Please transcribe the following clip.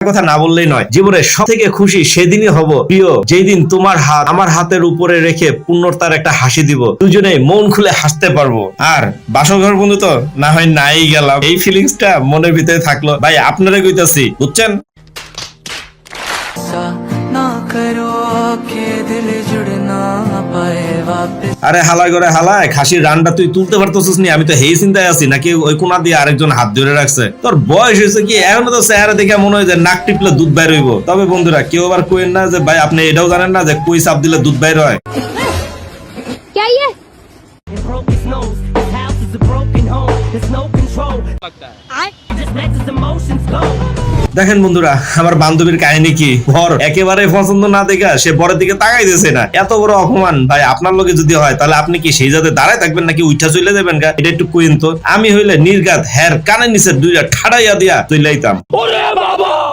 কথা না বললেই নয়, জীবনের সব থেকে খুশি সেদিনই হব প্রিয়, যেই দিন তোমার হাত আমার হাতের উপরে রেখে পূর্ণতার একটা হাসি দিব, দুজনে মন খুলে হাসতে পারবো। আর বাসরঘর বন্ধু তো না হয় নাই গেলাম, এই ফিলিংসটা মনের ভিতরে থাকলো। ভাই আপনারা কইতাছি, বুঝছেন? আরে হালায় করে হালায়, খাসির রানটা তুই তুলতে পারতেছিস নি, আমি তো হেই চিন্তায় আছি নাকি ওই কোনা দিয়ে আরেকজন হাত ধরে রাখছে। তোর বয়স হয়েছে কি, এখনো তো চেহারা দেখে মনে হয় যে নাক টিপলে দুধ বাইর হইব। তবে বন্ধুরা কেউ আবার কইেন না যে ভাই আপনি এটাও জানেন না যে কই চাপ দিলে দুধ বাইর হয়। দেখেন বন্ধুরা, আমার বান্ধবীর কাহিনী কি, বর একেবারে পছন্দ না দেখা সে বরের দিকে তাকাইতেছে না। এত বড় অপমান ভাই আপনার লগে যদি হয় তাহলে আপনি কি সেই জায়গায় দাঁড়ায় থাকবেন নাকি উঠা চলে যাবেন? এটা একটু কইন তো। আমি হইলে নির্ঘাত হ্যার কানের নিচে দুইটা ঠাড়াইয়া দিয়া তুইলাইতাম।